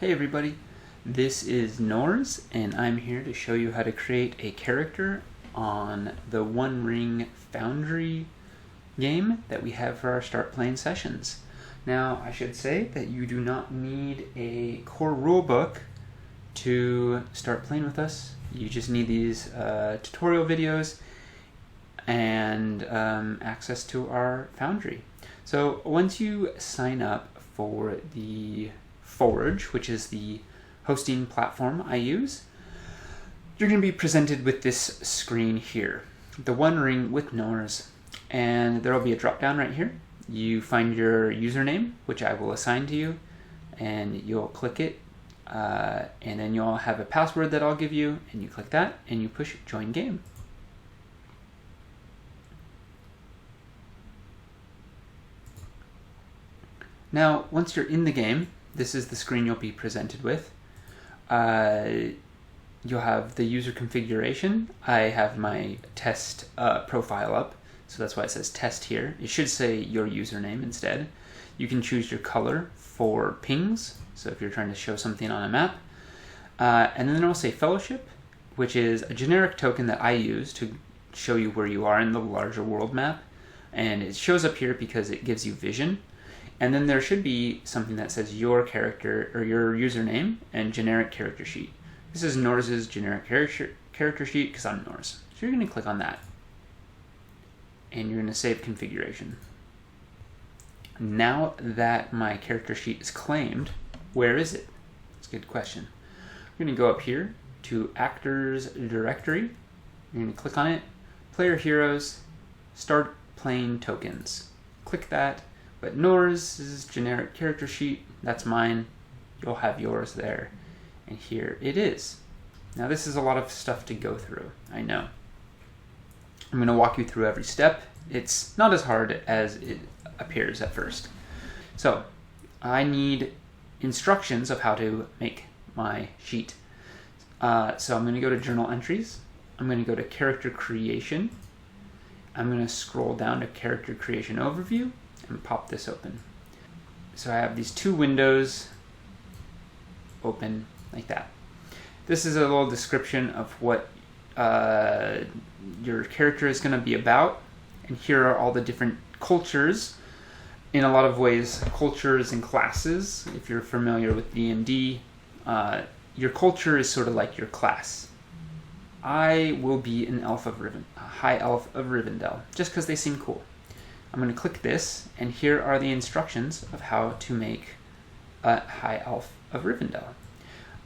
Hey everybody, this is Nors, and I'm here to show you how to create a character on the One Ring Foundry game that we have for our StartPlaying sessions. Now, I should say that you do not need a core rulebook to start playing with us. You just need these tutorial videos and access to our Foundry. So once you sign up for the Forge, which is the hosting platform I use, you're going to be presented with this screen here, the One Ring with Nors, and there will be a drop down right here. You find your username, which I will assign to you, and you'll click it, and then you'll have a password that I'll give you, and you click that, and you push join game. Now, once you're in the game, this is the screen you'll be presented with. You'll have the user configuration. I have my test profile up, so that's why it says test here. It should say your username instead. You can choose your color for pings, so if you're trying to show something on a map. And then it'll say fellowship, which is a generic token that I use to show you where you are in the larger world map. And it shows up here because it gives you vision. And then there should be something that says your character or your username and generic character sheet. This is Nors's generic character sheet because I'm Nors. So you're going to click on that. And you're going to save configuration. Now that my character sheet is claimed, where is it? That's a good question. We're going to go up here to Actors Directory. You're going to click on it. Player Heroes, Start Playing Tokens. Click that. But Nors' generic character sheet, that's mine. You'll have yours there. And here it is. Now this is a lot of stuff to go through, I know. I'm going to walk you through every step. It's not as hard as it appears at first. So I need instructions of how to make my sheet. So I'm going to go to Journal Entries. I'm going to go to Character Creation. I'm going to scroll down to Character Creation Overview and pop this open. So I have these two windows open like that. This is a little description of what your character is going to be about, and here are all the different cultures. In a lot of ways, cultures and classes. If you're familiar with D&D, your culture is sort of like your class. I will be an elf of a high elf of Rivendell, just because they seem cool. I'm going to click this, and here are the instructions of how to make a high elf of Rivendell.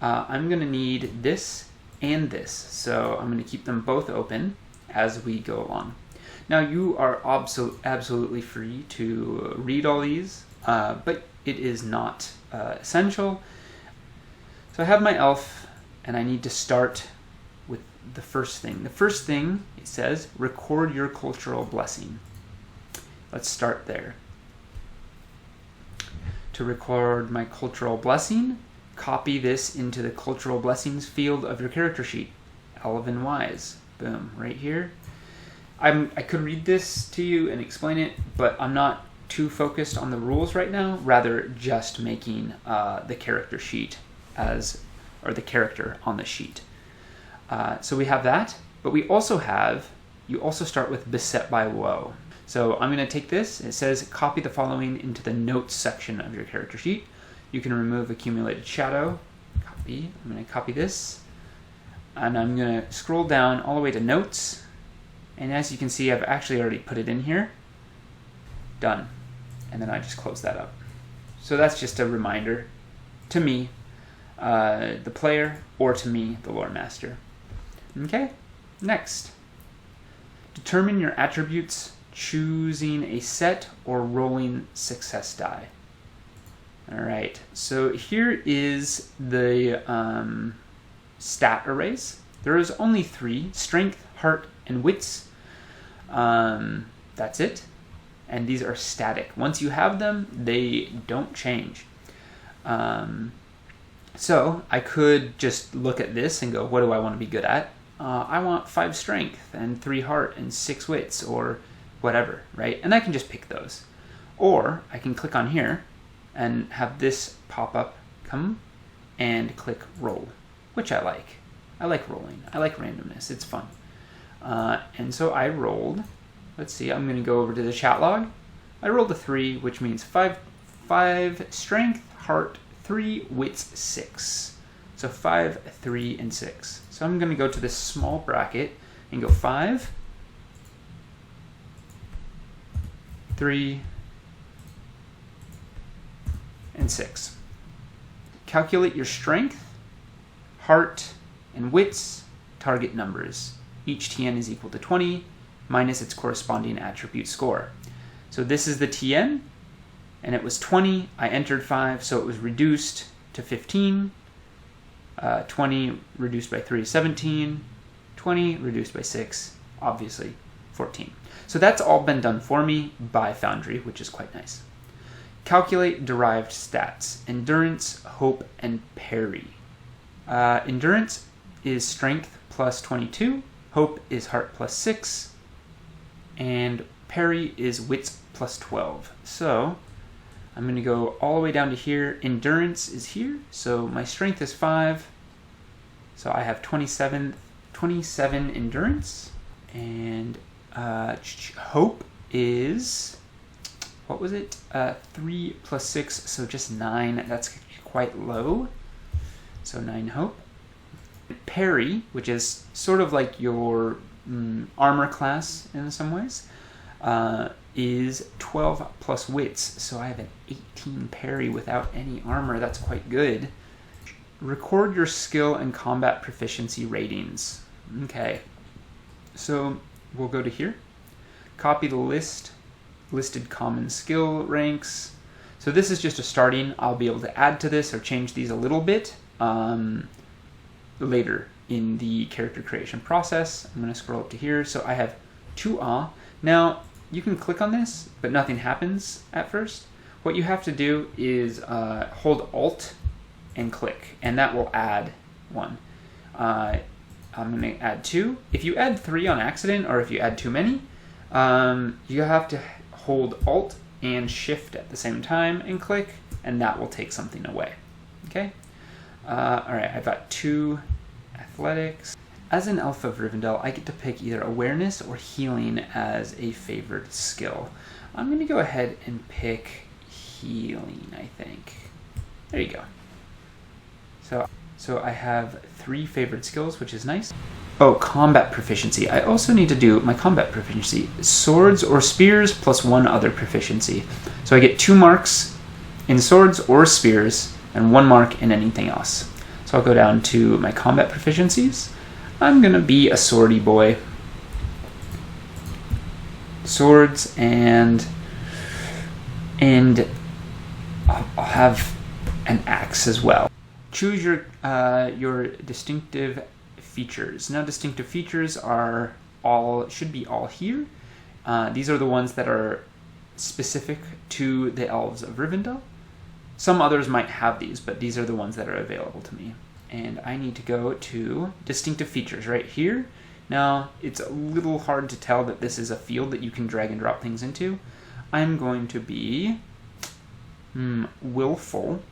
I'm going to need this and this, so I'm going to keep them both open as we go along. Now you are absolutely free to read all these, but it is not essential. So I have my elf, and I need to start with the first thing. The first thing, it says, record your cultural blessing. Let's start there. To record my cultural blessing, copy this into the cultural blessings field of your character sheet. Elven Wise. Boom, right here. I could read this to you and explain it, but I'm not too focused on the rules right now, rather just making the character sheet or the character on the sheet. So we have that, but you also start with Beset by Woe. So I'm going to take this. It says copy the following into the notes section of your character sheet. You can remove accumulated shadow. Copy. I'm going to copy this. And I'm going to scroll down all the way to notes. And as you can see, I've actually already put it in here. Done. And then I just close that up. So that's just a reminder to me, the player, or to me, the lore master. Okay, next. Determine your attributes, choosing a set or rolling success die. All right, so here is the stat arrays. There is only 3, strength, heart, and wits. That's it. And these are static. Once you have them, they don't change. So I could just look at this and go, what do I want to be good at? I want 5 strength and 3 heart and 6 wits, or whatever, right? And I can just pick those. Or I can click on here and have this pop up come and click roll, which I like. I like rolling. I like randomness. It's fun. And so I rolled. Let's see. I'm going to go over to the chat log. I rolled a 3, which means 5 strength, heart 3, wits 6. So 5, 3, and 6. So I'm going to go to this small bracket and go 5, 3, and 6. Calculate your strength, heart, and wits target numbers. Each TN is equal to 20 minus its corresponding attribute score. So this is the TN, and it was 20. I entered 5, so it was reduced to 15. 20 reduced by 3 is 17. 20 reduced by 6, obviously 14. So that's all been done for me by Foundry, which is quite nice. Calculate derived stats: endurance, hope, and parry. Endurance is strength plus 22, hope is heart plus 6, and parry is wits plus 12. So I'm going to go all the way down to here. Endurance is here, so my strength is 5, so I have 27 endurance, and hope is, what was it? 3 plus 6, so just 9. That's quite low. So 9 hope. Parry, which is sort of like your armor class in some ways, is 12 plus wits. So I have an 18 parry without any armor. That's quite good. Record your skill and combat proficiency ratings. Okay. So we'll go to here. Copy the listed common skill ranks. So this is just a starting. I'll be able to add to this or change these a little bit later in the character creation process. I'm going to scroll up to here. So I have 2A. Now you can click on this, but nothing happens at first. What you have to do is hold Alt and click, and that will add 1. I'm going to add 2. If you add 3 on accident, or if you add too many, you have to hold Alt and Shift at the same time and click, and that will take something away. Okay? Alright, I've got 2 athletics. As an elf of Rivendell, I get to pick either awareness or healing as a favored skill. I'm going to go ahead and pick healing, I think. There you go. So I have 3 favored skills, which is nice. Oh, combat proficiency. I also need to do my combat proficiency. Swords or spears plus 1 other proficiency. So I get 2 marks in swords or spears and 1 mark in anything else. So I'll go down to my combat proficiencies. I'm going to be a swordy boy. Swords and I'll have an axe as well. Choose your distinctive features. Now distinctive features should be all here. These are the ones that are specific to the elves of Rivendell. Some others might have these, but these are the ones that are available to me. And I need to go to distinctive features right here. Now it's a little hard to tell that this is a field that you can drag and drop things into. I'm going to be willful.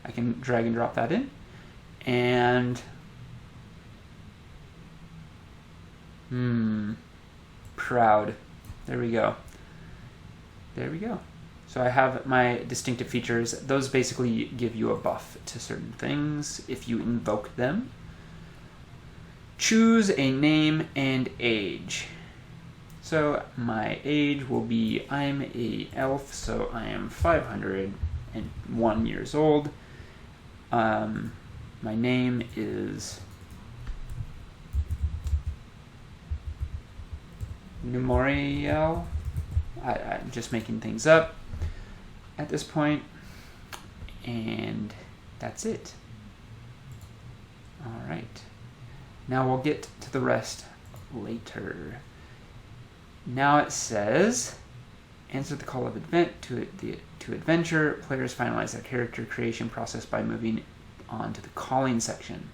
I can drag and drop that in. And proud. There we go. There we go. So I have my distinctive features. Those basically give you a buff to certain things if you invoke them. Choose a name and age. So my age will be, I'm a elf, so I am 501 years old. My name is Numoriel. I'm just making things up at this point, and that's it. All right. Now we'll get to the rest later. Now it says, answer the call of to adventure. Players finalize their character creation process by moving on to the calling section.